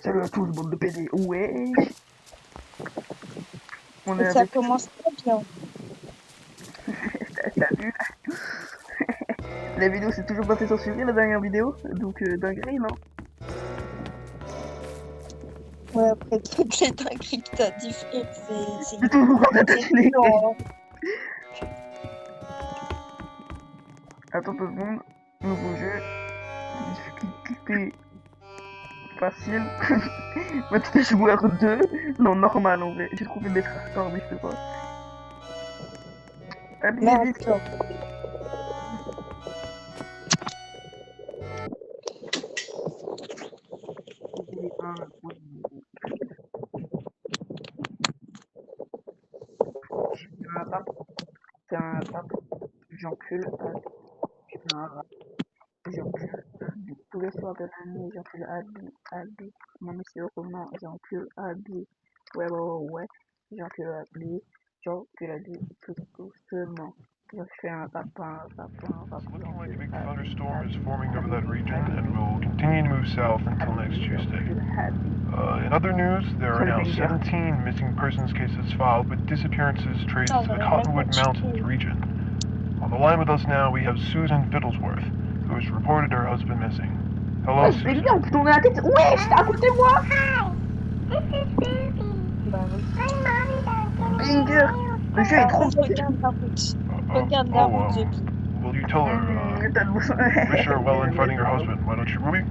Salut à tous, bande de PD. Ouais. On Et est ça avec... commence très bien. T'as vu? La vidéo s'est toujours pas fait censurer, la dernière vidéo. Donc, dinguerie, non? Ouais, après toutes les dingueries que t'as dit, frère, C'est toujours en attaché. dur, hein. Attends 2 secondes. Nouveau jeu. Difficulté facile. Maintenant, joueur 2. Non, normal en vrai. J'ai trouvé des hardcore, mais je sais pas. Allez, Merde, vite. toi. C'est un rap. J'encule. Je fais un rap. J'encule. Tous les soirs de l'année, j'encule Abby. Mon monsieur Roman, j'encule Abby. Ouais. J'encule Abby. J'encule Abby tout doucement. Je fais un rap. It's looking like a big thunderstorm is forming over that region and will continue to move south until next Tuesday. In other news, there are now 17 missing persons cases filed with disappearances traced to the Cottonwood Mountains region. On the line with us now, we have Susan Fiddlesworth, who has reported her husband missing. Hello, Ouais, c'est Susan. bien, on peut tourner la tête. Ouais, j'étais à côté de moi. Bah oui. Banger. Le jeu est Par trop contre, bien. regarde la route. Regarde la route, Zepi. Will you tell her, T'as le wish her well in finding her husband? Why don't you, Ruby?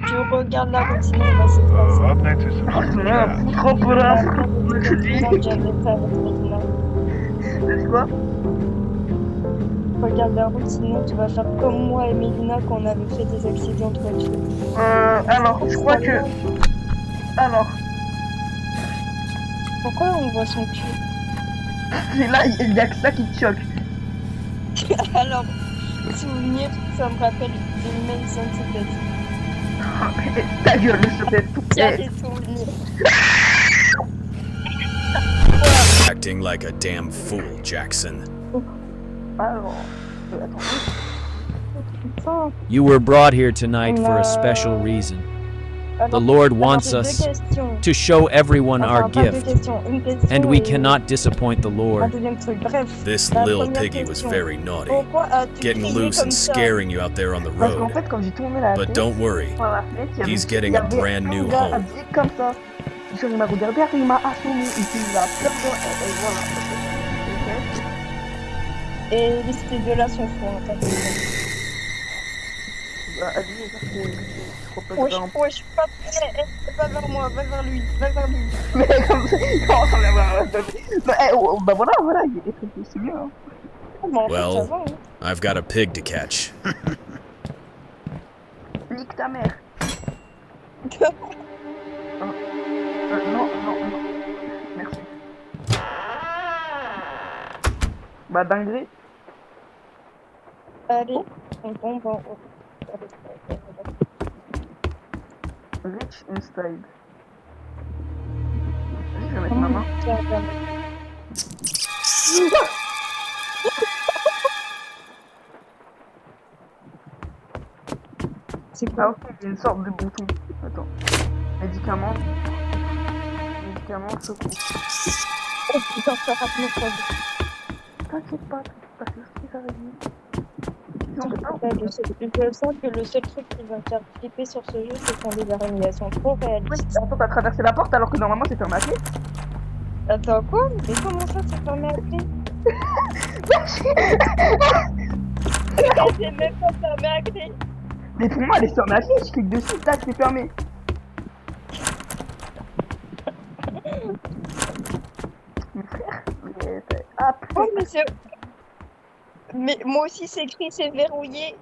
Tu regardes la route, sinon on va s'écraser. Up next is some jazz. Trop peu là. On Je te dis. vient ça avec Mélina. T'as dit quoi? Regarde la route, sinon tu vas faire comme moi et Mélina quand on avait fait des accidents de voiture. Alors, je crois que... Alors, Pourquoi on voit son cul? c'est là, il y a que ça qui te choque. Alors, souvenir, ça me rappelle une main sensibilité. Ta gueule, je te fais tout. Il y a des souvenirs. Acting like a damn fool, Jackson. Alors, Enfin, You were brought here tonight for a special reason. The Lord wants us to show everyone our gift, and we cannot disappoint the Lord. This Lil Piggy was very naughty, getting loose and scaring you out there on the parce qu'en road. fait, quand j'ai tourné la But tête, don't worry, sur la fenêtre, il y avait- he's getting il y a avait brand new un gars home. habillé comme ça. Genre, il m'a regardé, après il m'a assommé, et puis il a peur de... Et voilà. Et ces deux-là sont fous, hein, t'as vu. Bah, allez, parce que je crois pas que Wesh, c'est un... wesh, va vers moi, va vers lui, va vers lui. Mais comme ça, comment ça va voir bah voilà, il est très c'est bien. Hein. Oh, bah, en fait, ça Well, va, hein. I've got a pig to catch. Nique ta mère. Non. Merci. Bah, dinguerie. Allez, on tombe en haut. Rich inside. Vas-y, je vais mettre ma main. Tiens, regarde. C'est Ah quoi? ok, il y a une sorte de bouton. Attends. Médicaments, secours. Oh putain, ça rate mes choses. T'inquiète pas, parce que ça va venir. Non, mais pas. Je sens que le seul truc qui va me faire flipper sur ce jeu, c'est quand les araignées elles sont trop Oui, réalistes. attends, t'as traversé la porte alors que normalement c'est fermé à clé. Attends, quoi? Mais comment ça, c'est fermé à clé? C'est même pas fermé à clé. Mais pour moi, elle est fermée à clé, je clique dessus, tac, c'est fermé. Mon frère, mais ah putain. Oh, mais c'est... Mais moi aussi, c'est écrit, c'est verrouillé.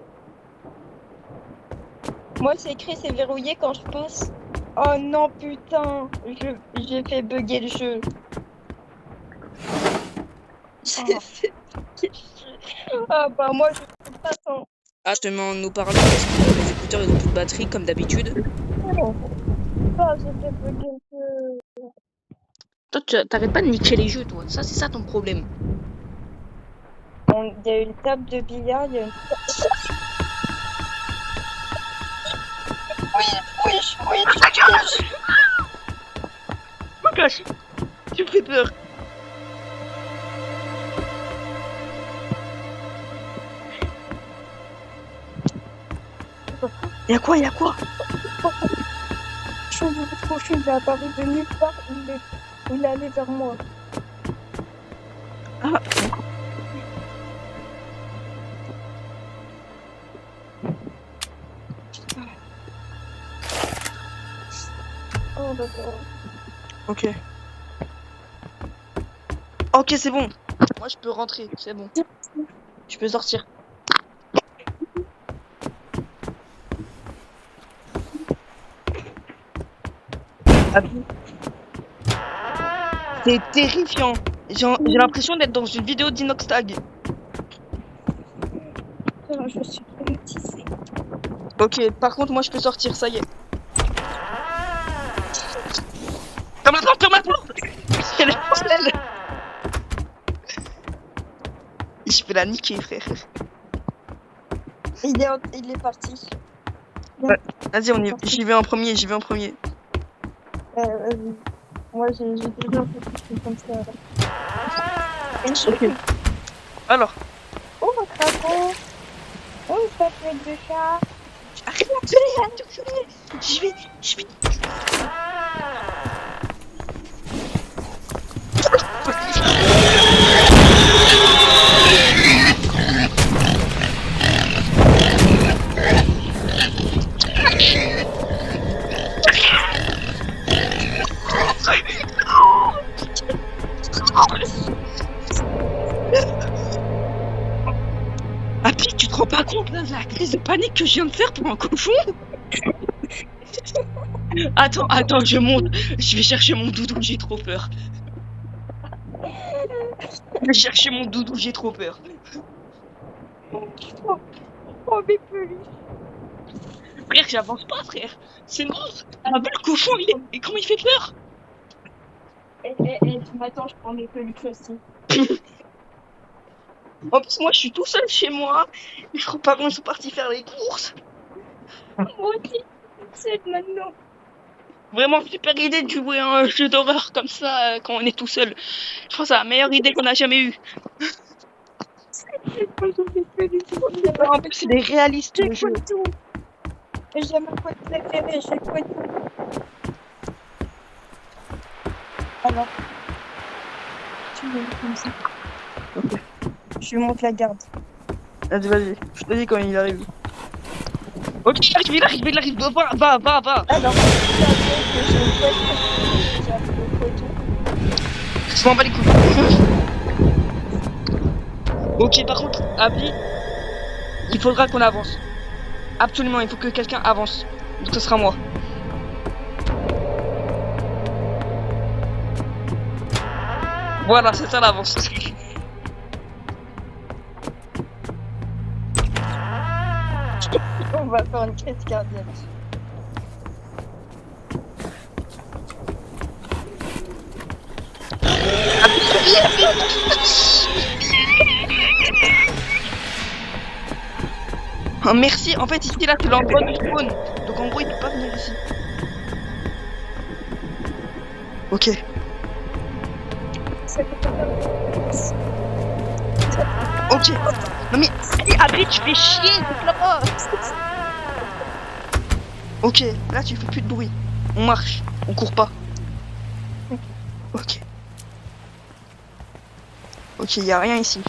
Moi, c'est écrit, c'est verrouillé quand je passe. Oh non, putain, j'ai fait bugger le jeu. J'ai fait bugger le jeu. Ah bah moi, je passe en... Ah, je te mets en haut-parleur parce que les écouteurs ils ont plus de batterie comme d'habitude. Ah, j'ai fait bugger le jeu. Toi, t'arrêtes pas de niquer les jeux, toi. Ça, c'est ça ton problème. Il y a une table de billard, il y a une... Oui. Oui, Me cache. Tu me fais peur. Y'a quoi? je suis trop chou, il est apparu de nulle part, il est allé vers moi. Ah, Oh d'accord. ok. Ok, c'est bon. Moi, je peux rentrer, c'est bon. Je peux sortir. C'est terrifiant. J'ai l'impression d'être dans une vidéo d'Inoxtag. Je suis traumatisée. Ok, par contre, moi, je peux sortir, ça y est. Ferme la porte. Elle est mortelle. Je peux la niquer, frère. Il est parti. Ouais. Vas-y, j'y vais en premier. Moi, j'ai déjà fait des trucs comme ça. Ok. Alors. Oh, crapaud. Oh, ça fait de chat. Arrête de crier. J'y vais. Happy, tu te rends pas compte là de la crise de panique que je viens de faire pour un cochon? Attends, je monte. Je vais chercher mon doudou, j'ai trop peur. Oh, mes peluches. Frère, j'avance pas, frère. C'est mort. Ah bah, le cochon, et comment il fait peur? Tu m'attends, je prends mes peluches aussi. En plus, moi, je suis tout seul chez moi. Mes grands-parents sont partis faire les courses. Moi aussi, c'est maintenant. Vraiment super idée de jouer à un jeu d'horreur comme ça quand on est tout seul. Je pense que c'est la meilleure idée qu'on a jamais eue. En plus, c'est des réalistes le jeu. J'ai mon code préféré, j'ai quoi tout. Alors, tu veux comme ça. Ok. Je lui montre la garde. Vas-y. Je te dis quand il arrive. Ok, il arrive. Va. Alors, j'ai appris le coton. Je m'en bats les couilles. Ok, par contre, Abby, il faudra qu'on avance. Absolument, il faut que quelqu'un avance. Donc ce sera moi. Voilà, c'est ça l'avance. On va faire une crise cardiaque. Oh, merci, en fait ici là c'est l'endroit du spawn. Donc en gros il peut pas venir ici. Ok. Ok. Non mais allez Abby, tu fais chier, c'est là-bas. Ok, là tu fais plus de bruit. On marche, on court pas. Ok. Ok, y a rien ici.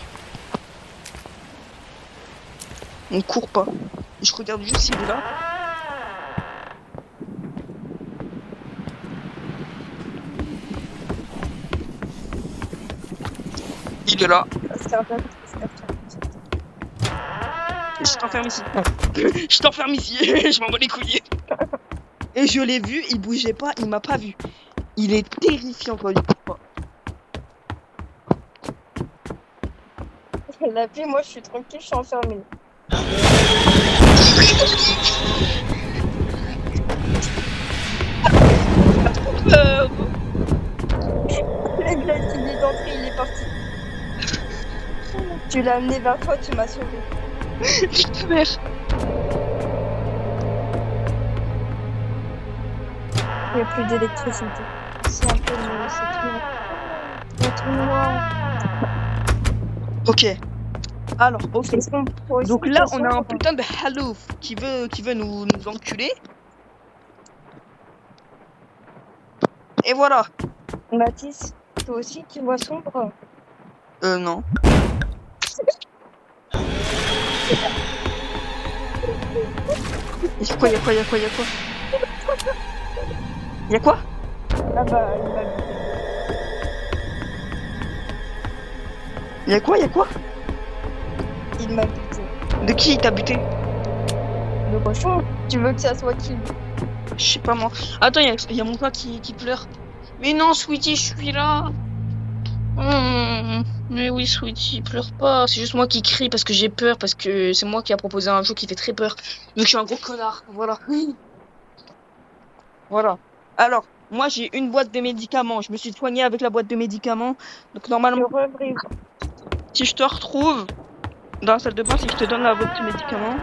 On court pas. Je regarde juste s'il est là. Il est là. Je t'enferme ici. Je m'en bats les couilles. Et je l'ai vu, il bougeait pas, il m'a pas vu. Il est terrifiant quand il court pas. La vie, moi je suis tranquille, je suis enfermée. Le gars qui est d'entrée, il est parti. Tu l'as amené vers toi, tu m'as sauvé. Nique ta mère. Il n'y a plus d'électricité. C'est un peu c'est tout noir. Ok. Alors, ok. Est-ce qu'on pourrait Donc aussi là, faire on a ça un putain de halouf qui veut nous enculer. Et voilà. Mathis, toi aussi tu vois sombre? Non. Y'a quoi? Y'a quoi? Ah bah, il m'a buté. Y'a quoi? Il m'a buté. De qui il t'a buté? Le cochon, tu veux que ça soit qui? Je sais pas moi. Attends, y'a mon chat qui pleure. Mais non, Sweetie, je suis là. Mais oui, Sweetie, pleure pas. C'est juste moi qui crie parce que j'ai peur, parce que c'est moi qui a proposé un jeu qui fait très peur. Donc je suis un gros connard. Voilà. Voilà. Alors, moi j'ai une boîte de médicaments. Je me suis soignée avec la boîte de médicaments. Donc normalement, si je te retrouve dans la salle de bain, si je te donne la boîte de médicaments,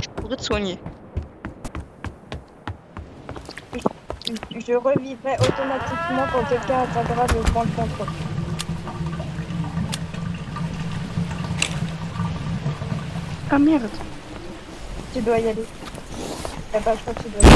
je pourrais te soigner. Je revivrai automatiquement quand quelqu'un atteindra le point de contrôle. Ah merde. Tu dois y aller. T'as pas le choix, tu dois y aller.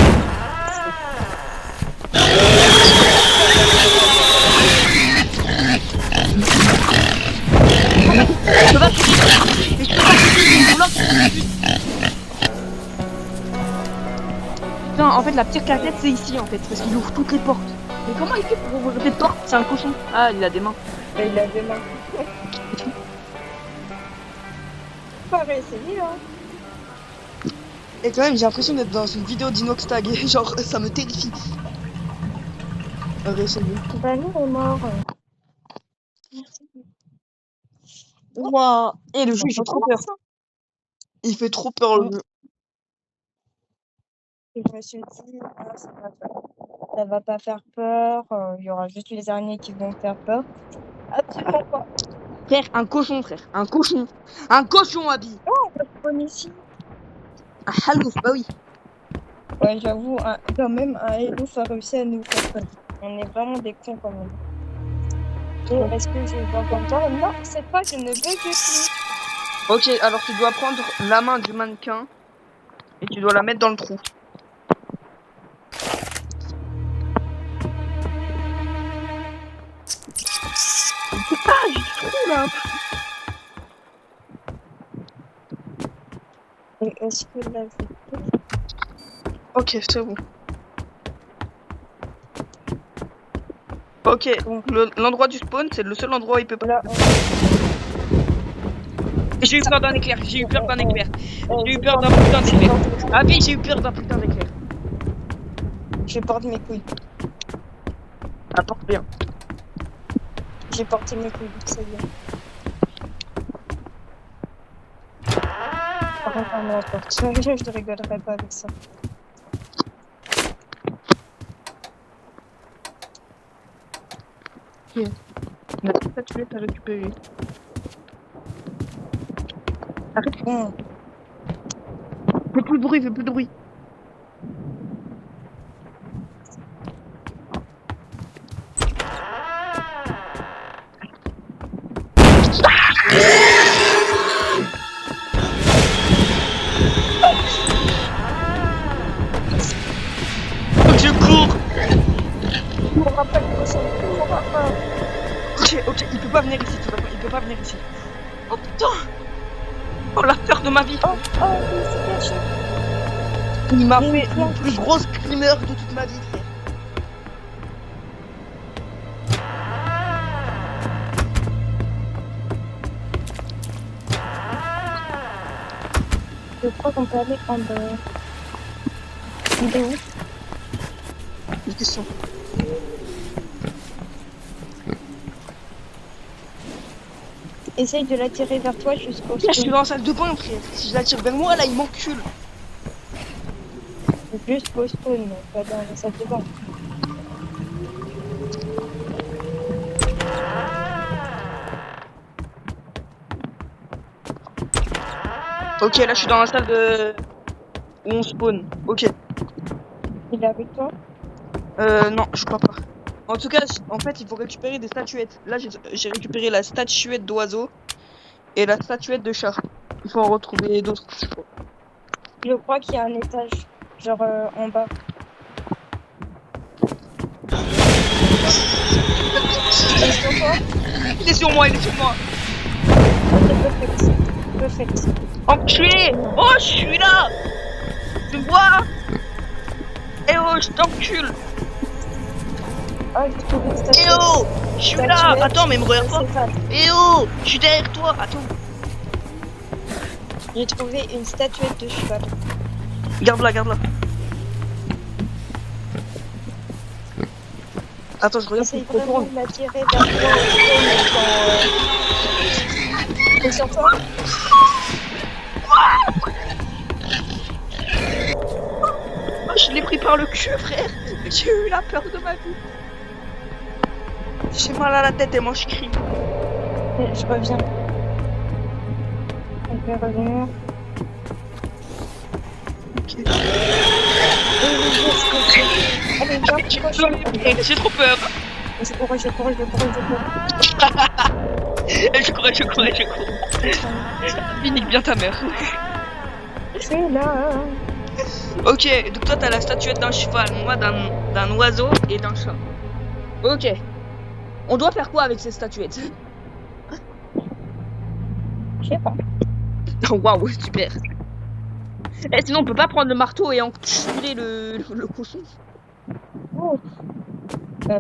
Putain, en fait la pire carrette c'est ici en fait, parce qu'il ouvre toutes les portes. Mais comment il fait pour ouvrir les portes? C'est un cochon. Ah, il a des mains. Et il a des mains. Faut réessayer, hein. Et quand même, j'ai l'impression d'être dans une vidéo d'Inoxtag. Genre, ça me terrifie. Réessayer. Bah, nous, on est mort. Ouah. Et le jeu, il fait trop peur. Il fait trop peur, le jeu. Et je me suis dit, ah, ça va pas faire peur. Il y aura juste les araignées qui vont faire peur. Absolument pas. Frère, un cochon, frère. Un cochon. Un cochon, Abby. Oh, on spawn ici. Un halouf, bah oui. Ouais, j'avoue, quand même, un halouf a réussi à nous faire peur. On est vraiment des cons quand même. Et est-ce que je vais encore temps? Non, cette fois, je ne bug plus. Ok, alors tu dois prendre la main du mannequin et tu dois la mettre dans le trou. Ah, j'ai du trou là. Et est-ce que là, Ok, c'est bon. Ok, l'endroit du spawn, c'est le seul endroit où il peut pas. là, J'ai eu peur d'un éclair, j'ai eu peur d'un éclair. J'ai eu peur d'un putain d'éclair. Ah oui, j'ai eu peur d'un putain d'éclair. je porte mes couilles. Apporte bien. J'ai porté mes couilles, ça y est. Par contre, on apporte. Je ne rigolerai pas avec ça. Ok. La statuette à récupérer. Arrête. Bon. Fais plus de bruit, fais plus de bruit. Je cours. On rappelle que ça. Ok, il peut pas venir ici, il peut pas venir ici. Oh putain. Oh la peur de ma vie. Oh, il s'est caché. Il m'a fait la plus grosse screamer de toute ma vie, frère. Je crois qu'on peut aller en bas. Il est où? Une question. Essaye de l'attirer vers toi jusqu'au Là, je suis dans la salle de bain, frère. Si je l'attire vers moi, là, il m'encule. Jusqu'au spawn, pas dans la salle de bain. Ok, là, je suis dans la salle de... où on spawn. Ok. Il est avec toi? Non, je crois pas. En tout cas, en fait, il faut récupérer des statuettes. Là, j'ai récupéré la statuette d'oiseau et la statuette de chat. Il faut en retrouver d'autres. Je crois qu'il y a un étage, genre en bas. Il est sur toi? Il est sur moi, il est sur moi. Perfect. Enculé! Oh, je suis là! Tu me vois? Eh oh, je t'encule! Ah, j'ai trouvé une Eh statuette. oh! Je suis là! Statuette. Attends, mais me regarde pas! Eh oh! Je suis derrière toi! Attends! J'ai trouvé une statuette de cheval. Garde-la, garde-la! Attends, je regarde Essaye pour vraiment comprendre. de l'attirer vers toi au Et sur toi? Oh, je l'ai pris par le cul, frère! J'ai eu la peur de ma vie! J'ai mal à la tête et moi je crie. Je reviens. On peut revenir. Ok. Allez, viens, petit cochon. J'ai trop peur! Je cours. Je courais. Nique bien ta mère. Je suis là. Ok, donc toi t'as la statuette d'un cheval, moi d'un oiseau et d'un chat. Ok. On doit faire quoi avec ces statuettes? Je sais pas. Waouh, super. Eh, sinon on peut pas prendre le marteau et enculer le cochon. Oh.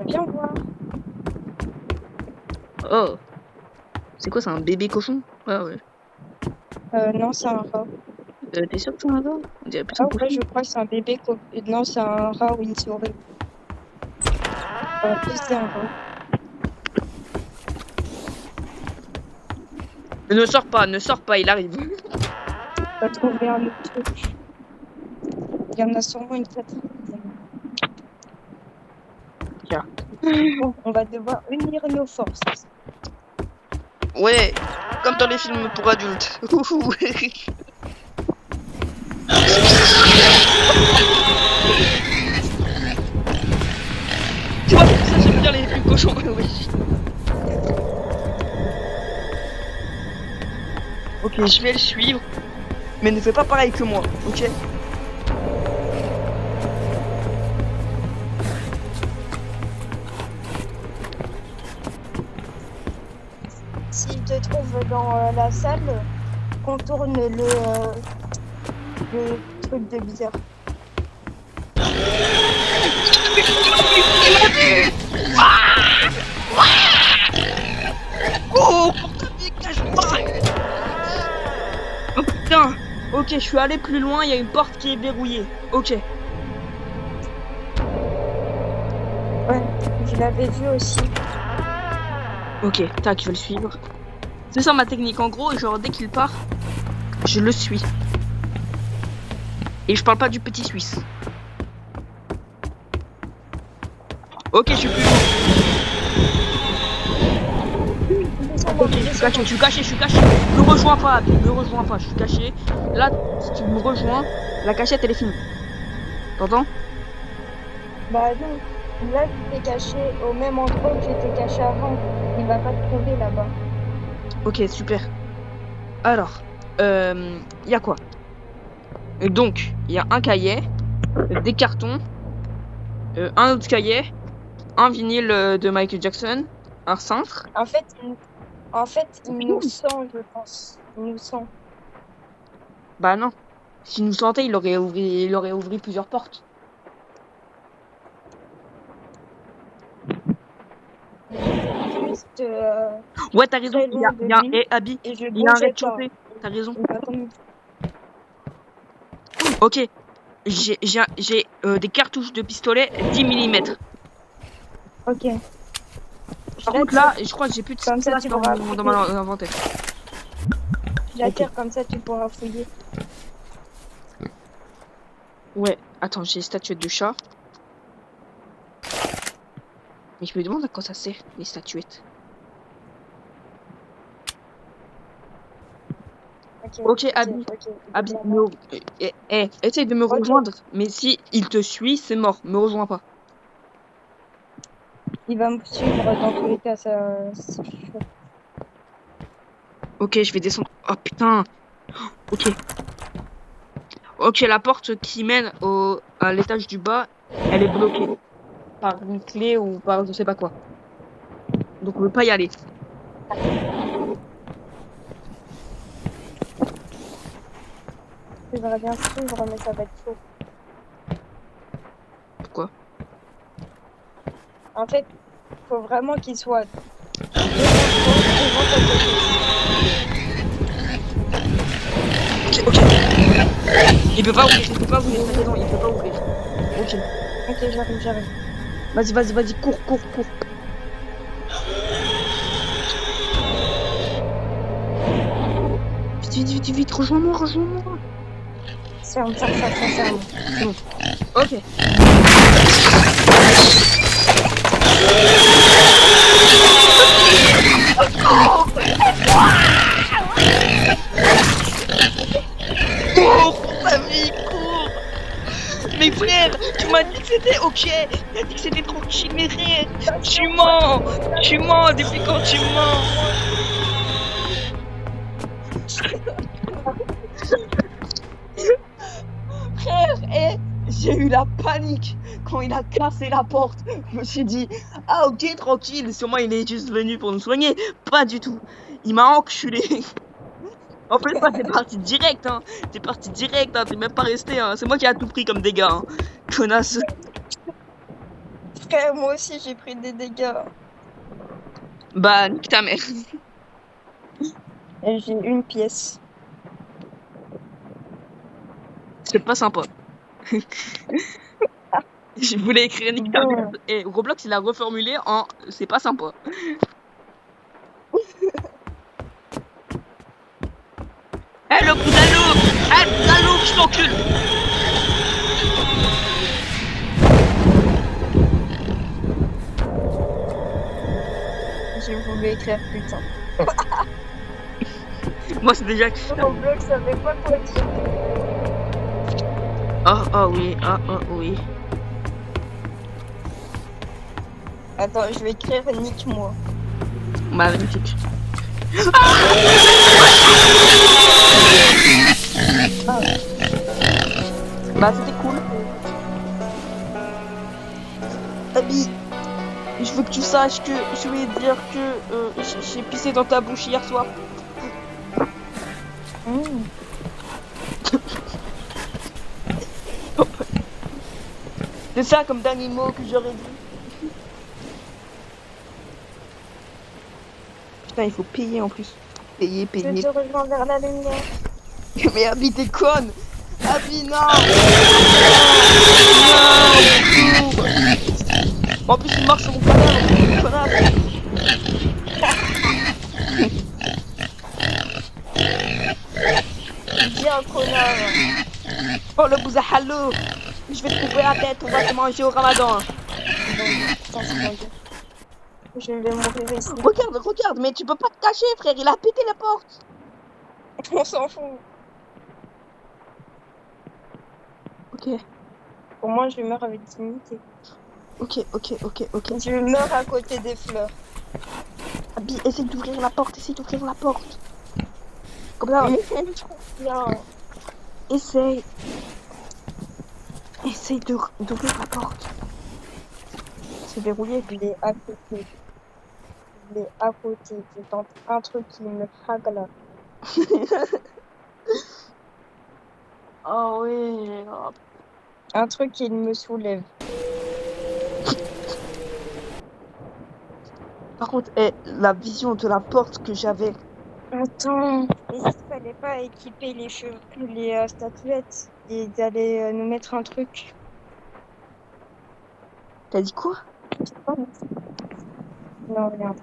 Viens voir. Oh. C'est quoi, c'est un bébé cochon? Ah ouais. Non, c'est un rat. T'es sûr que c'est un rat? On dirait plutôt Ah un ouais, cochon. je crois que c'est un bébé. Non, c'est un rat ou une souris. Plus c'est un rat. Ne sors pas, il arrive. On va trouver un autre truc. Il y en a sûrement une quatrième. Tiens. Bon, on va devoir unir nos forces. Ouais, comme dans les films pour adultes. Tu vois, ça j'aime bien les films cochons. Oui. Ok, je vais le suivre. Mais ne fais pas pareil que moi, ok? S'il te trouve dans la salle, contourne le truc de bière. Oh, cache-toi! Oh putain! Ok, je suis allé plus loin, il y a une porte qui est verrouillée. Ok. Ouais, je l'avais vu aussi. Ok, tac, je vais le suivre. C'est ça ma technique. En gros, genre, dès qu'il part, je le suis. Et je parle pas du petit Suisse. Ok, je suis plus loin. Ok, je suis caché. Me rejoins pas, je suis caché. Là, si tu me rejoins, la cachette, elle est finie. T'entends? Bah non, là tu t'es caché au même endroit où j'étais caché avant. Il va pas te trouver là-bas. Ok, super. Alors, y a quoi? Donc, il y a un cahier, des cartons, un autre cahier, un vinyle de Michael Jackson, un cintre. En fait, il nous sent, je pense. Il nous sent. Bah non. S'il nous sentait, il aurait ouvert plusieurs portes. Juste, Ouais, t'as raison. très Il y a, loin de il y a un lui, Abby. et je Il y a un bougeais rez-de-chaussée. T'as raison. Ok. J'ai des cartouches de pistolet 10 mm. Ok. Par contre, là, je crois que j'ai plus de Comme ça, place tu dans pourras mon inventaire. Je l'attire comme ça, tu pourras fouiller. Ouais. Attends, j'ai statuette de chat. Mais je me demande à quoi ça sert, les statuettes. Ok, Abby. Abby, essaye de me rejoindre. Mais si il te suit, c'est mort. Me rejoins pas. Il va me suivre dans tous les cas, ça. C'est chaud. Ok, je vais descendre. Oh putain. Ok. Ok, la porte qui mène à l'étage du bas, elle est bloquée. Par une clé ou par je sais pas quoi. Donc on peut pas y aller. J'aimerais bien suivre, mais ça va être chaud. Pourquoi? En fait, faut vraiment qu'il soit devant ta tête. Ok. Il peut pas ouvrir, il peut pas ouvrir, t'as raison, il peut pas ouvrir. Ok. Ok, j'arrive. Vas-y, cours. Vite, rejoins-moi. Ferme. Ok. Cours pour ta vie, cours. Mais frère, tu m'as dit que c'était ok. Tu as dit que c'était tranquille, mais frère, tu mens, depuis quand tu mens? Frère, j'ai eu la panique quand il a cassé la porte. Je me suis dit, ah ok, tranquille, sûrement il est juste venu pour nous soigner. Pas du tout. Il m'a enculé. En fait, moi, t'es parti direct, hein. T'es même pas resté, hein. C'est moi qui ai tout pris comme dégâts, hein. Connasse. Frère, moi aussi j'ai pris des dégâts. Bah, nique ta mère. Et j'ai une pièce. C'est pas sympa. Je voulais écrire nique ta mère. Et Roblox, il a reformulé en c'est pas sympa. Eh, le boudalou! Je t'encule! J'ai voulu écrire putain. Moi, c'est déjà. Roblox savait pas quoi dire. Oh oui. Attends, je vais écrire nique-moi. Magnifique. Bah, c'était cool. Abby, je veux que tu saches que je vais dire que j'ai pissé dans ta bouche hier soir. C'est ça comme dernier mot que j'aurais dit. Putain, il faut payer en plus. Payer. Je te rejoins vers la lumière. Mais Abby, t'es conne. Abby, non. En plus, il marche sur mon connard. Bien, connard. Oh, le bouzahalo. Je vais te couper la tête, on va te manger au ramadan. Je vais mourir ici. Regarde, mais tu peux pas te cacher, frère, il a pété la porte. On s'en fout. Ok. Pour moi, je meurs avec dignité. Ok. Je meurs à côté des fleurs. Abby, essaye d'ouvrir la porte. Comme ça. Bien. Essaye d'ouvrir la porte. C'est verrouillé. Il est à côté. Je tente un truc qui me frappe là. Oh oui. Oh. Un truc qui me soulève. Par contre, la vision de la porte que j'avais. Attends, il fallait pas équiper les statuettes. Ils allaient nous mettre un truc. T'as dit quoi? Non, rien.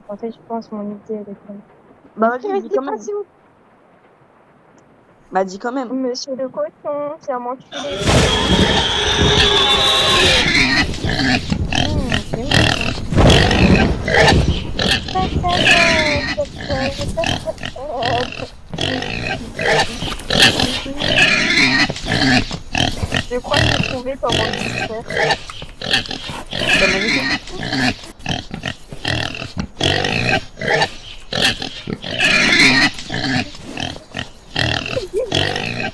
En fait, je pense mon idée elle est bonne. Bah vas-y, dis quand même. Bah dis quand même. Monsieur le coton, c'est à moi que tu l'es. Je crois que j'ai trouvé comment le distraire. C'est magnifique.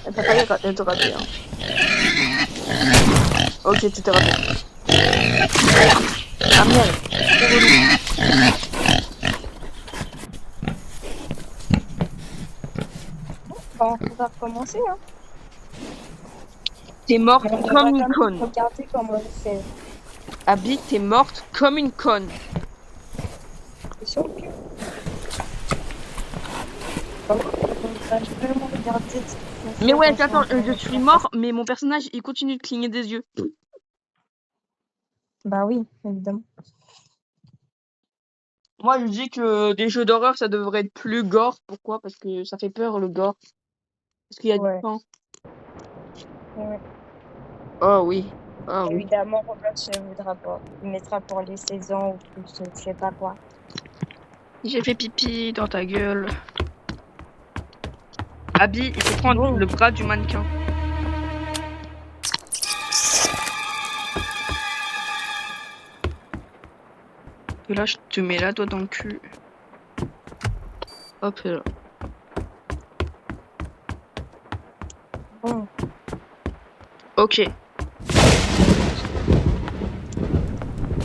Elle peut pas te rater. Hein. Ok, tu t'es raté. Ah merde, c'est relou. Bon, on va recommencer, hein. T'es morte comme une conne. Regardez comment elle fait. Abby, t'es morte comme une conne. C'est sûr que... On va vraiment regarder ce qu'on fait Mais ouais, dans attends, un- je suis mort, mais mon personnage, il continue de cligner des yeux. Bah oui, évidemment. Moi, je dis que des jeux d'horreur, ça devrait être plus gore. Pourquoi? Parce que ça fait peur, le gore. Parce qu'il y a Ouais. du sang. Ouais. Oh oui. Ah oui. Évidemment, Roblox ne voudra pas. Il mettra pour les 16 ans ou plus, je sais pas quoi. J'ai fait pipi dans ta gueule. Abby, il faut prendre Bon. le bras du mannequin. Et là, je te mets la doigt dans le cul. Hop là. Bon. Ok.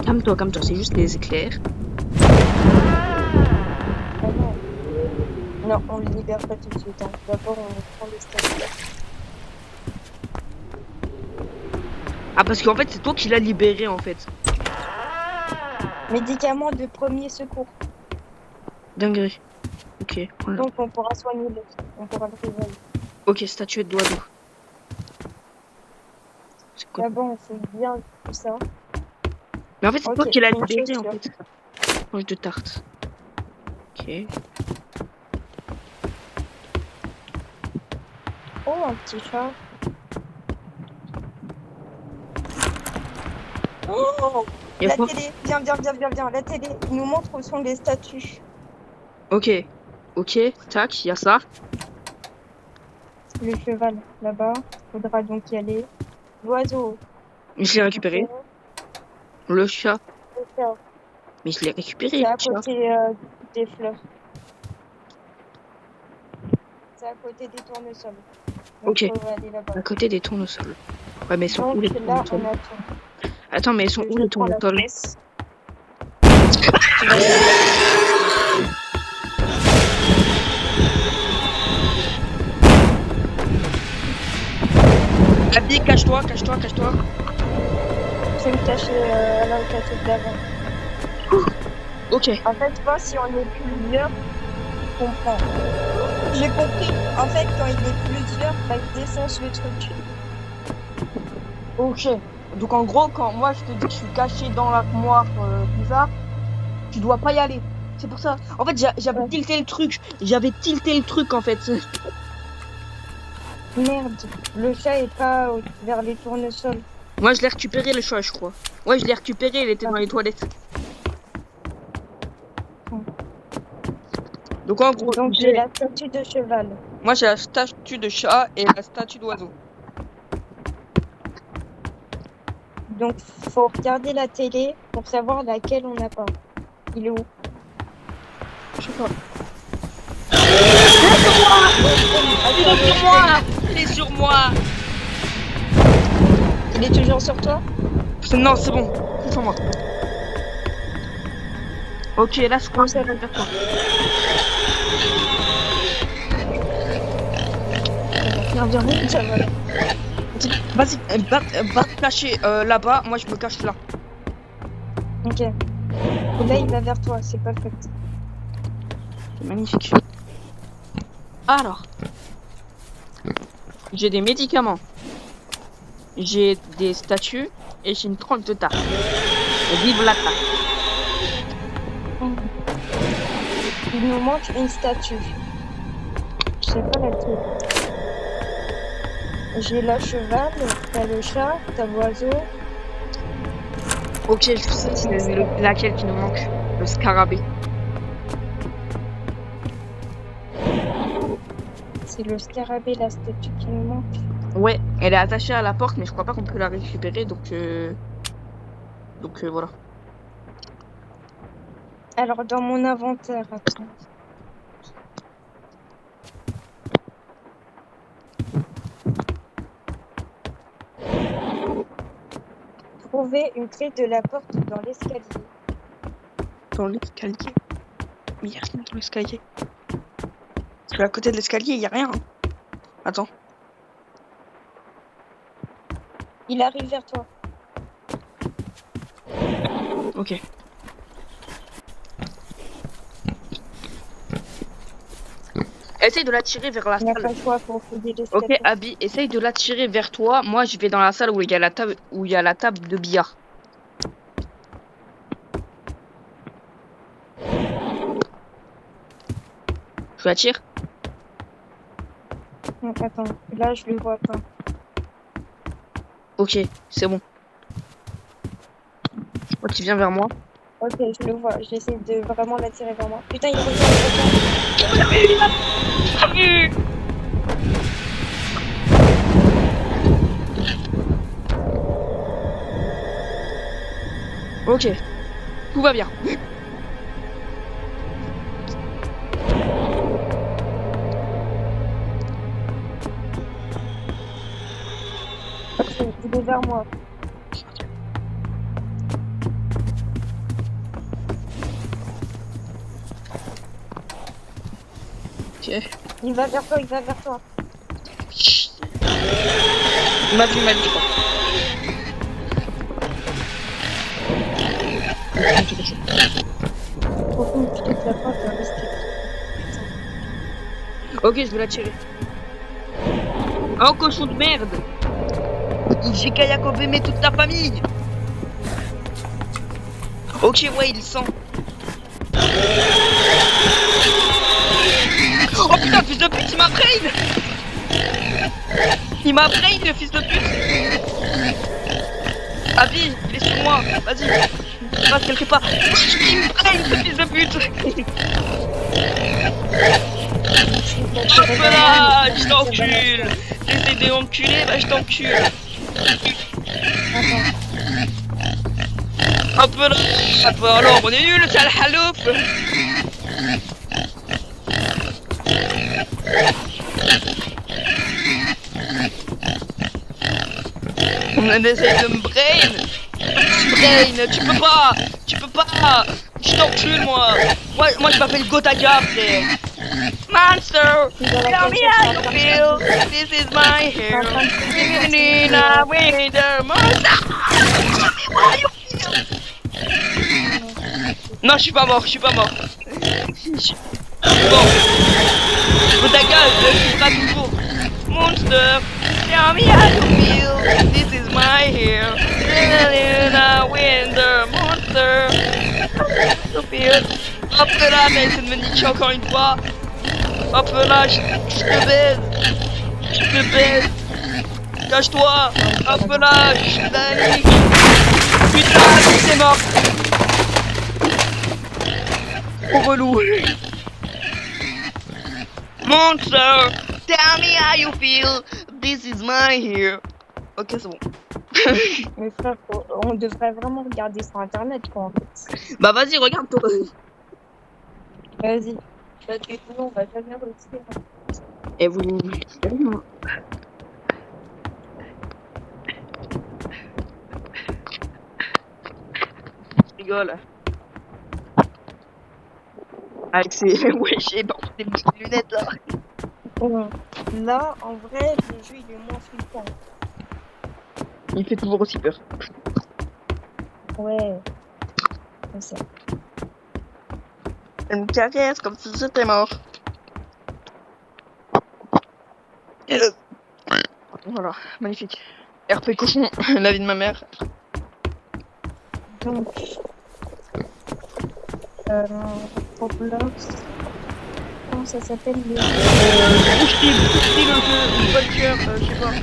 Calme-toi, c'est juste des éclairs. Ah non. Non, on le libère pas tout de suite. Hein. D'abord, on prend les statues. Ah, parce qu'en fait, c'est toi qui l'as libéré, en fait. Médicaments de premier secours. Dinguerie. Ok. Voilà. Donc, on pourra soigner le... On pourra le réveiller. Ok, statuette d'oiseau. C'est quoi? D'abord, on fait bien tout ça. Mais en fait, c'est Ok, toi qui l'as une libéré, en chaussure. fait. Mange de tarte. Ok. Oh, un petit chat. Oh, Y'a la quoi? télé. Viens. La télé. Il nous montre où sont les statues. Ok. Ok. Tac, y'a ça. Le cheval, là-bas. Faudra donc y aller. L'oiseau. Je l'ai récupéré. Le chat. Le chat. Mais je l'ai récupéré, C'est à le chat. côté des fleurs. C'est à côté des tournesols. Donc, Ok. faut aller là-bas. À côté des tournesols. Ouais, mais ils sont où les Donc là, tournesols? on attend. Attends, mais ils sont où les prends la tournesols? pièce. Abby, cache-toi. Je vais me cacher là au café de l'avant. Ok. En fait, pas si on est plusieurs, je comprends. J'ai compris. En fait, quand il est plusieurs, bah, il défonce le truc. Ok. Donc en gros, quand moi je te dis que je suis caché dans l'armoire, tout ça, tu dois pas y aller. C'est pour ça. En fait, j'avais tilté le truc. En fait. Merde, le chat est pas vers les tournesols. Moi, je l'ai récupéré le chat, je crois. Ouais, je l'ai récupéré. Il était dans les toilettes. Donc en gros, Donc j'ai la statue de cheval. moi j'ai la statue de chat et la statue d'oiseau. Donc faut regarder la télé pour savoir laquelle on n'a pas. Il est où? Je sais pas. Il est sur moi. Il est toujours sur toi? Non, c'est bon. C'est sur moi. Ok, là je commence à vers toi. Viens. Ça va. Vas-y, va te cacher là-bas. Moi, je me cache là. Ok. Et là, il va vers toi, c'est parfait. C'est magnifique. Alors, j'ai des médicaments. J'ai des statues et j'ai une tranche de tarte. Vive la tarte. Il nous manque une statue. Je sais pas laquelle. J'ai la cheval, t'as le chat, t'as l'oiseau. Ok, je sais c'est laquelle qui nous manque. Le scarabée. C'est le scarabée, la statue qui nous manque. Ouais, elle est attachée à la porte, mais je crois pas qu'on peut la récupérer, donc voilà. Alors, dans mon inventaire, attends. Trouver une clé de la porte dans l'escalier. Dans l'escalier? Mais il n'y a rien dans l'escalier. Parce qu'à côté de l'escalier, il n'y a rien. Attends. Il arrive vers toi. Ok. Essaye de l'attirer vers la Il n'y a salle. pas le choix pour fouiller l'escalier. Ok, Abby, essaye de l'attirer vers toi. Moi, je vais dans la salle où il y a la table de billard. Je l'attire. Non, attends, là je le vois pas. Ok, c'est bon. Je crois qu'il vient vers moi. Ok, je le vois. J'essaie de vraiment l'attirer vers moi. Putain, il revient. Ok, tout va bien. Il est vers moi. Ok. Il va vers toi, il va vers toi. Il m'a vu mal, je crois. Ok, je vais l'attirer. Oh, cochon de merde! J'ai qu'à Yakobémé toute ta famille! Ok, ouais, il sent. Oh putain, fils de pute, il m'a brain! Il m'a brain, le fils de pute! Abby, il est sur moi, vas-y! Passe quelque part! Il me brain, ce fils de pute! Hop là, je t'encule! J'essaie de l'enculer, bah je t'encule! Hop là! Hop alors, on est nul, sale halouf! On essaie de me brain! Brain, tu peux pas! Je t'encule moi! Moi je m'appelle Gotaga, frère! Monster! Tell me how you feel! This is my hair! Nina Winter! Monster! Tell me how you feel! Non, je suis pas mort! Bon! Gotaga, je vivrai toujours! Monster! Tell me how you feel! This is my hair! Nina Winter! Monster! So feel! Hop là, t'as essayé de me niquer encore une fois! Hop là, je te baise! Cache-toi! Hop là, je la nique! Putain, c'est mort! Trop relou! Monster! Tell me how you feel! This is my hair! Ok, c'est bon. Mais frère, on devrait vraiment regarder sur internet quoi en fait. Bah vas-y, regarde toi! Vas-y. Parce que sinon on va jamais réussir. Et vous... Je rigole. Avec ses... Ouais, j'ai des petites lunettes là. Bon. Là, en vrai, le jeu il est moins flippant. Il fait toujours aussi peur. Ouais. Comme ça. Elle me caresse comme si j'étais mort. Voilà, magnifique. RP cochon, la vie de ma mère. Donc, Roblox, comment ça s'appelle le... Bouge-t-il le jeu, Butcher, je sais pas.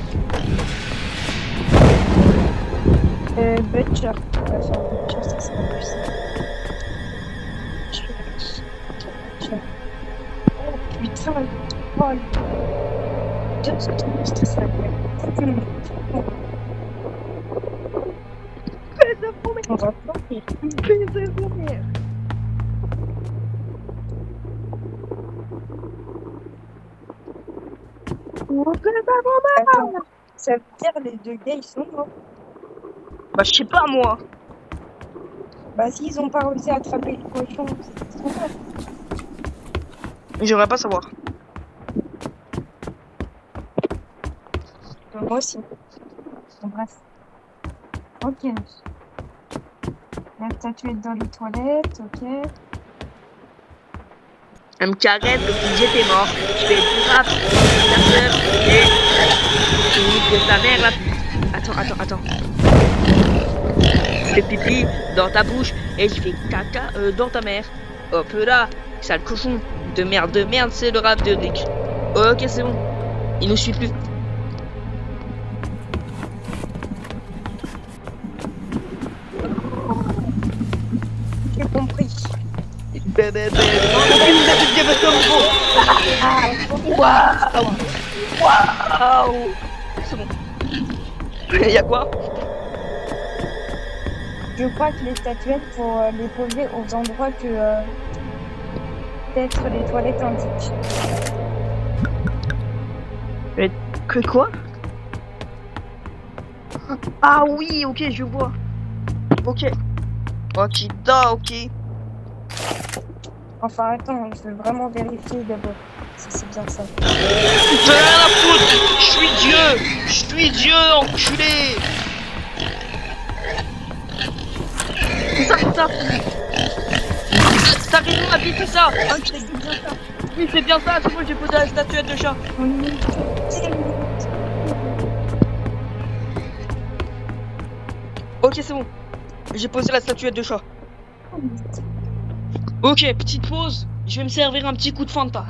Butcher. Enfin, Butcher, ça serait plus ça. Oh putain, oh, deux secondes, ça s'appelle. On va pas rire. Attends, ça veut dire les 2 gars ils sont morts. Bah je sais pas moi. Bah s'ils ont pas réussi à attraper le cochon, ils sont morts. J'aimerais pas savoir. Moi aussi. Bon, bref. Ok. La statuette dans les toilettes, ok. Elle me caresse comme si j'étais mort. Je fais du rap. La sœur et nique ta mère là. Attends. Je fais pipi dans ta bouche et je fais caca dans ta mère. Hop là, sale cochon. De merde, c'est le rap de Rick. Ok, c'est bon. Il nous suit plus. J'ai compris. Waouh. C'est bon. Y'a quoi? Je crois que les statuettes, faut les poser aux endroits que peut-être les toilettes indiquent. Que quoi? Ah oui, ok, je vois. Ok. Ok. Enfin, attends, je veux vraiment vérifier d'abord si c'est bien ça. T'as rien à foutre. Je suis Dieu, enculé. C'est ça. T'as raison, Abby, c'est ça. Oui, c'est bien ça. C'est moi, j'ai posé la statuette de chat. Ok, c'est bon. J'ai posé la statuette de chat. Ok, petite pause. Je vais me servir un petit coup de Fanta.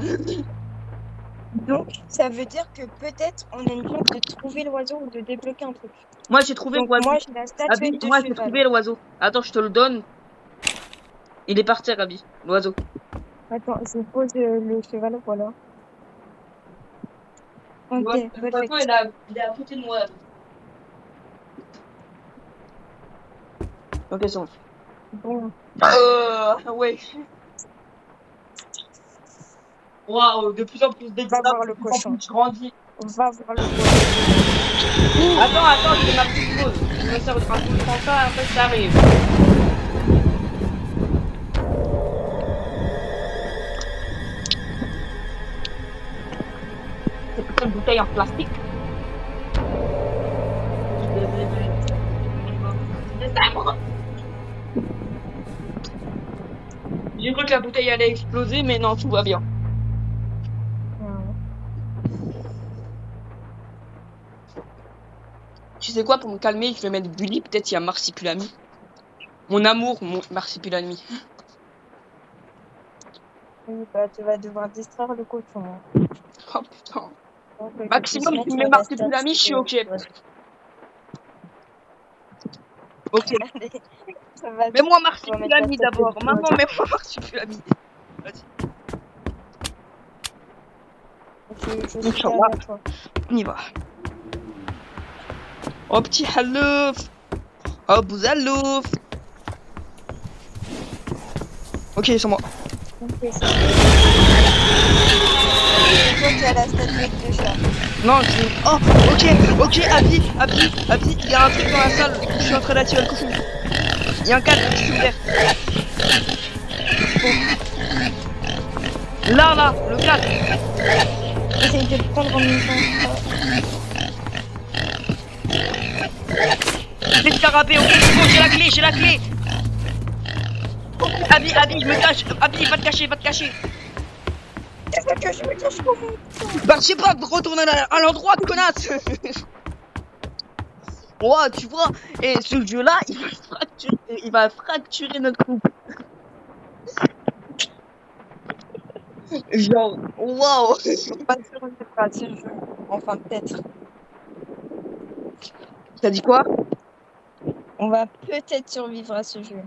Donc, ça veut dire que peut-être on a une chance de trouver l'oiseau ou de débloquer un truc. Moi, j'ai trouvé l'oiseau. Moi, j'ai la statuette de moi, cheval. j'ai trouvé l'oiseau. Attends, je te le donne. Il est par terre, Abby. L'oiseau. Attends, je pose le cheval, voilà. Ok, perfect. Il est à côté de moi. Ok, c'est bon. Bon, Ouais. Waouh, de plus en plus on va d'exemples. voir le cochon. Je grandis. On va voir le cochon. Attends, je fais ma petite pause. Je me sers de un coup de Fanta, après ça arrive. C'est plutôt une bouteille en plastique. J'ai cru que la bouteille allait exploser, mais non, tout va bien. Tu sais quoi, pour me calmer, je vais mettre Bully, peut-être il y a Marsipulami. Mon amour, mon Marsipulami. Oui, bah, tu vas devoir distraire le cochon. Oh putain. Donc, Maximum, si tu mets Marsipulami, je suis ok. Ok. Mets-moi Marsipulami d'abord. Maman, mets-moi Marsipulami. Vas-y. Ok, je suis derrière toi. On y va. Oh petit halouf. Oh bouzalouf. Ok, c'est moi. Ok, c'est toi qui as la statuette de chat. Non, oh, ok, Abby, il y a un truc dans la salle où je suis en train d'attirer le cochon. Il y a un cadre qui s'est ouvert. Oh. Là, le cadre. Essaye de le prendre en même temps. J'ai le scarabée, ok, c'est bon, j'ai la clé. Abby, je me cache. Abby, va te cacher. Qu'est-ce que je me cache comment? Bah, je sais pas, retourne à l'endroit, connasse. Oh, tu vois, et ce jeu-là, il va fracturer notre couple. Genre, waouh. On va survivre à ce jeu. Enfin, peut-être. T'as dit quoi? On va peut-être survivre à ce jeu.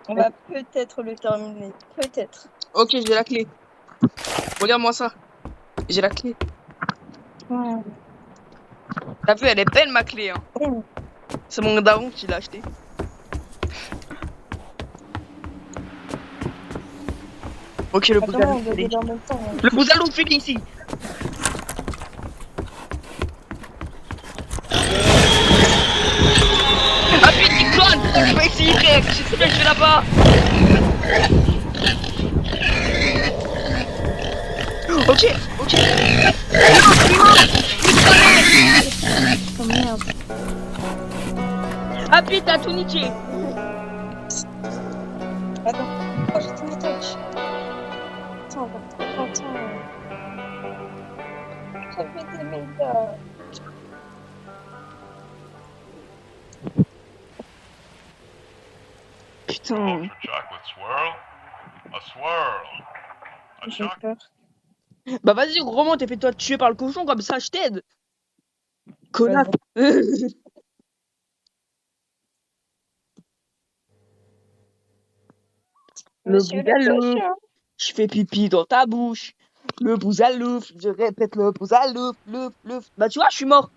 On va peut-être le terminer. Peut-être. Ok, j'ai la clé. Regarde-moi ça. J'ai la clé. Ouais. T'as vu, elle est belle ma clé, hein. Ouais. C'est mon daron qui l'a acheté. Ok, le bouzalouf, il est ici. Le bouzalouf, il est ici. mec, c'est ce que je fais là-bas. Ok, ok. Oh merde. Happy, t'as tout niqué. Attends. Oh, j'ai tout mis touch. Attends, attends. J'avais des méga. Putain. J'ai peur. Bah vas-y, remonte et fais-toi tuer par le cochon, comme ça je t'aide. Connasse. Le Monsieur le bouzalouf. cochon. Je fais pipi dans ta bouche. Le bouzalouf. Je répète le bouzalouf. Louf. Bah tu vois, je suis mort.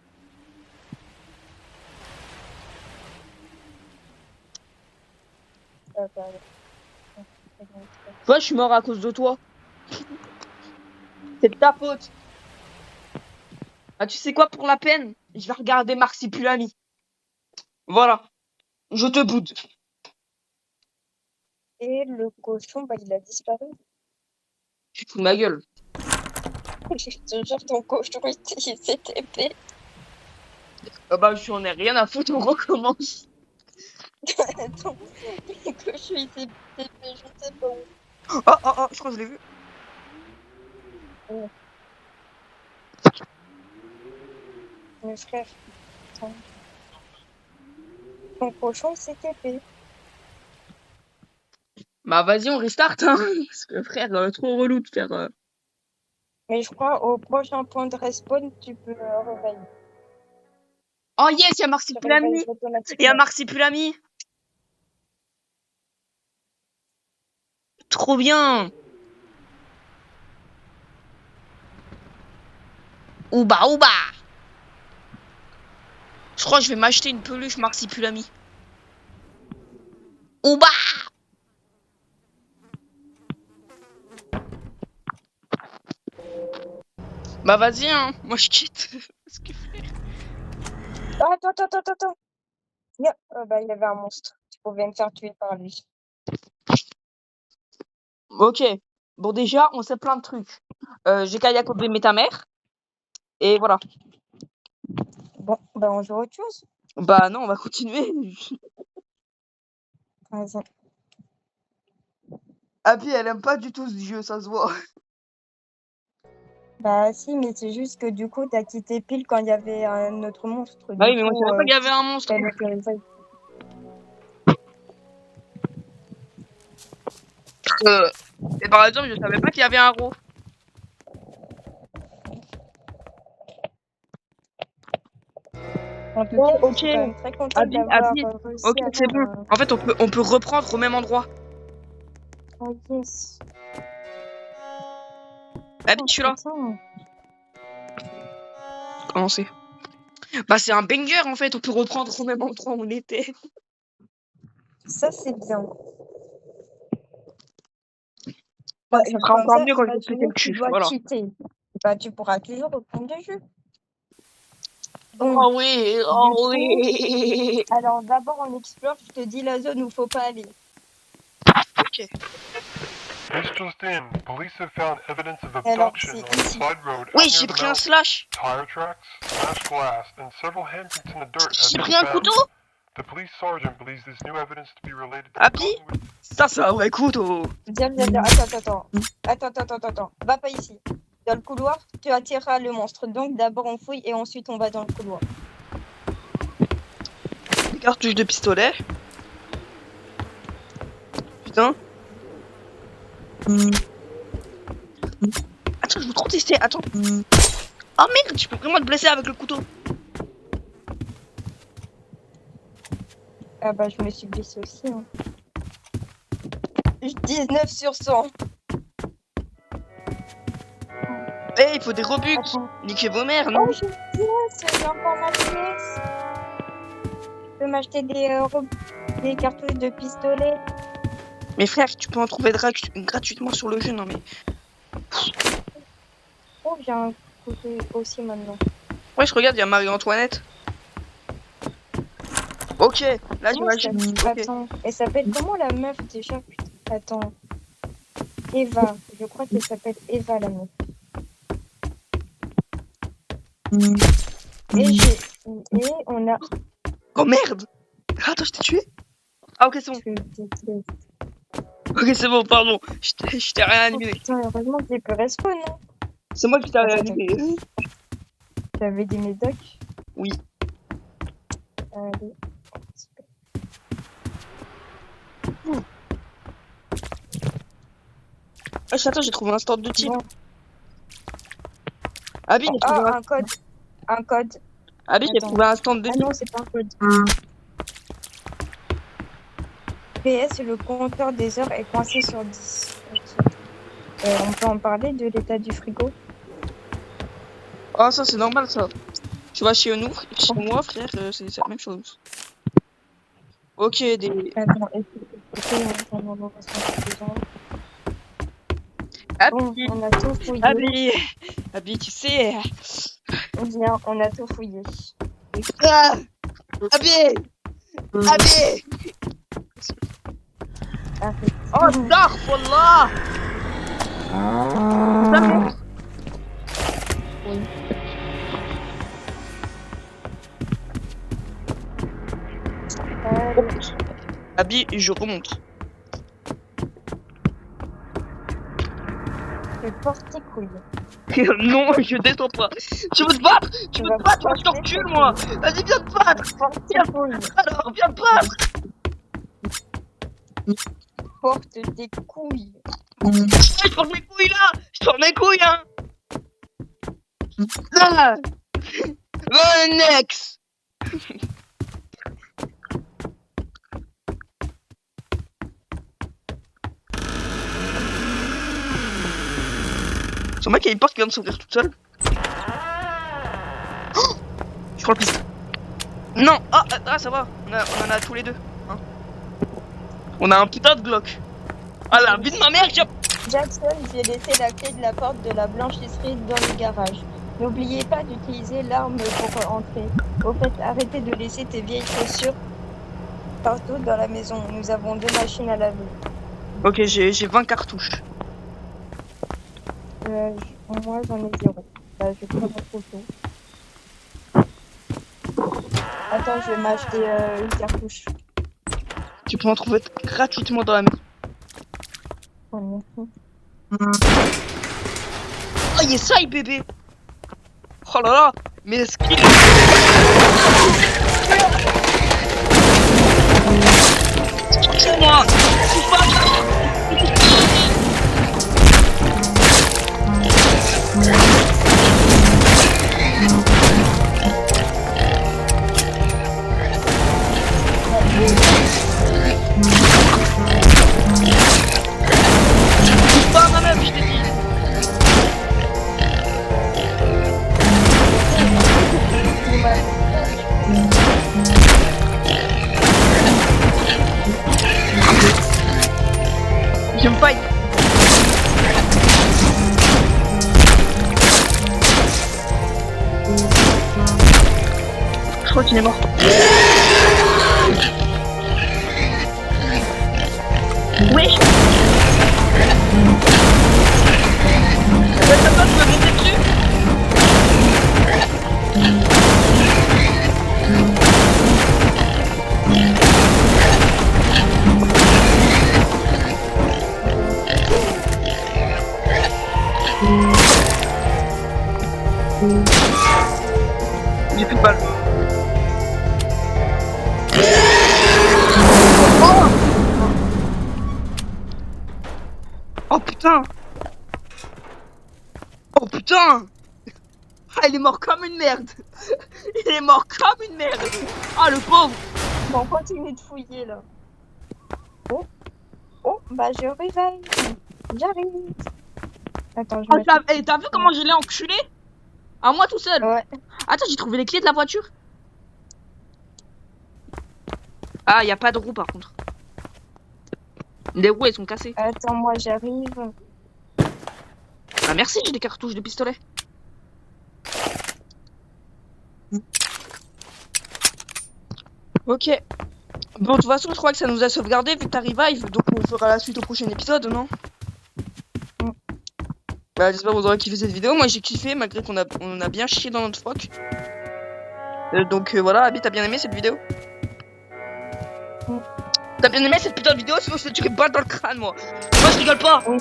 Tu vois, je suis mort à cause de toi. C'est de ta faute. Ah, tu sais quoi, pour la peine, je vais regarder Marsipulami. Voilà. Je te boude. Et le cochon, bah, il a disparu. Tu te fous de ma gueule. Je te jure, ton cochon, il s'est TP. Ah bah, je n'en ai rien à foutre, on recommence. Attends, le cochon, il s'est TP, je sais pas où. Oh, je crois que je l'ai vu. Oh. Mes frères, attends. Ton cochon, il s'est TP. Bah vas-y, on restart, hein. Parce que frère, trop relou de faire... Mais je crois au prochain point de respawn, tu peux réveiller. Oh yes, il y a Tu Marsipulami. réveilles Il y a automatiquement. Marsipulami. Trop bien. Ouba. Je crois que je vais m'acheter une peluche Marsipulami. Ouba. Bah vas-y, hein. Moi je quitte. Parce que... Attends. Yeah. Bah, il y avait un monstre. Tu pouvais me faire tuer par lui. Ok. Bon, déjà, on sait plein de trucs. J'ai qu'à Yacob aimer ta mère. Et voilà. Bon, bah, on joue autre chose. Bah non, on va continuer. Vas-y. Abby, elle aime pas du tout ce jeu, ça se voit. Bah si, mais c'est juste que du coup, t'as quitté pile quand il y avait un autre monstre. Bah oui, Du mais moi je coup, savais pas qu'il y avait un monstre. t'as autorisé. Et par exemple, je savais pas qu'il y avait un ro. En tout Oh, cas, ok. je suis quand même très contente Abby, d'avoir Abby. réussi Ok, à c'est bon. avoir En fait, on peut reprendre au même endroit. Oh yes. Abby, je suis là. Attends. Comment c'est? Bah c'est un banger en fait, on peut reprendre au même endroit où on était. Ça, c'est bien. Ouais, ça sera Comme encore ça, mieux quand je vais te péter imaginez le que tu cul. dois Voilà. cheater. Bah, tu pourras toujours reprendre le jeu. Bon, Oh oui, oh coup, oui. alors d'abord on explore, je te dis la zone où faut pas aller. Ok. This just in, police have found evidence of Alors, abduction c'est on the ici. side road Oui, out j'ai near the pris un mountain. slash. Tire tracks, smashed glass, and several handprints in the dirt have J'ai been pris un found. couteau. The police sergeant believes this new evidence to be related to Abby, the Cottonwood. ça c'est un vrai couteau. Viens. Attends. Va pas ici. Dans le couloir, tu attireras le monstre. Donc d'abord on fouille et ensuite on va dans le couloir. Des cartouches de pistolet. Putain. Attends, je veux trop tester. Attends. Oh merde, tu peux vraiment te blesser avec le couteau. Ah bah je me suis blessée aussi. Hein. 19 sur 100. Eh, il faut des rebuts. Attends. Niquez vos mères, non? Oh j'ai une pièce, j'ai encore ma pièce. Je peux m'acheter des cartouches de pistolet. Mais frère, tu peux en trouver gratuitement sur le jeu, non mais... Oh j'ai un couteau aussi maintenant. Ouais, je regarde, il y a Marie-Antoinette. Ok, là Comment j'imagine. ça- Ok. Attends, elle s'appelle comment la meuf déjà? Putain, attends. Eva, je crois qu'elle s'appelle Eva la meuf. Et on a. Oh merde! Attends, je t'ai tué? Ah ok, c'est bon. Ok, c'est bon, pardon. Je t'ai rien Oh, animé. putain, heureusement que j'ai pu respawn, non? C'est moi qui t'ai Attends, réanimé. T'avais des médocs? Oui. Allez. Ah, attends, j'ai trouvé un stand de type. Bon. Abi, j'ai trouvé Ah, un code. Un code. Abi, j'ai Attends. trouvé un stand de Ah type. non, c'est pas un code. PS, le compteur des heures est coincé sur 10. Ok. On peut en parler de l'état du frigo? Ah, ça, c'est normal, ça. Tu vois, chez moi, frère, c'est la même chose. Ok, des... Attends, bon, on a tout fouillé. Abi, tu sais... Bien, on a tout fouillé. Ah Abi Abi Arrête. Oh, darf, wallah Oui. Abi, je remonte. Tu portes tes couilles. Non, je descends pas. Tu veux te battre? Tu veux te battre? Je t'encule, moi. Vas-y, viens te battre. Porte tes couilles. Alors, viens te battre. Porte tes couilles. Je porte mes couilles, là. Je porte mes couilles, hein. Là. Next. C'est moi qui a une porte qui vient de s'ouvrir toute seule. Oh, je crois le piste. Non. Ah, ça va. On en a tous les deux. Hein. On a un putain de Glock. Ah la vie de ma mère, Jackson, j'ai laissé la clé de la porte de la blanchisserie dans le garage. N'oubliez pas d'utiliser l'arme pour entrer. Au fait, arrêtez de laisser tes vieilles chaussures partout dans la maison. Nous avons 2 machines à laver. Ok, j'ai 20 cartouches. Moi, j'en ai 0. Bah, je vais prendre un photo. Attends, je vais m'acheter une cartouche. Tu peux en trouver gratuitement dans la maison. Oh, Oh, il est ça, bébé. Oh là là, mais skills. C'est moi. C'est pas ma meuf, je t'ai dit. J'aime pas. Je crois qu'il est mort. Oui. T'as pas, tu veux monter dessus? J'ai plus de balles. Oh putain! Oh putain! Ah, il est mort comme une merde! Il est mort comme une merde! Ah, le pauvre! Bon, on continue de fouiller là. Oh, bah je réveille. J'arrive. Attends, je Oh, m'achète- t'as vu comment je l'ai enculé? À moi tout seul! Ouais. Attends, j'ai trouvé les clés de la voiture. Ah, y a pas de roue par contre. Les roues elles sont cassées. Attends, moi j'arrive. Ah merci, j'ai des cartouches de pistolet. Ok. Bon, de toute façon, je crois que ça nous a sauvegardé vu que t'as revive, donc on fera la suite au prochain épisode, non? Bah, j'espère que vous aurez kiffé cette vidéo. Moi, j'ai kiffé, malgré qu'on a bien chié dans notre froc. Donc voilà, Abby, t'as bien aimé cette vidéo? T'as bien aimé cette putain de vidéo? Sinon, je te tuerai balle dans le crâne, moi. Moi, je rigole pas. Oui.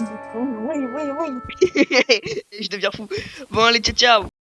Je deviens fou. Bon, allez, ciao, ciao.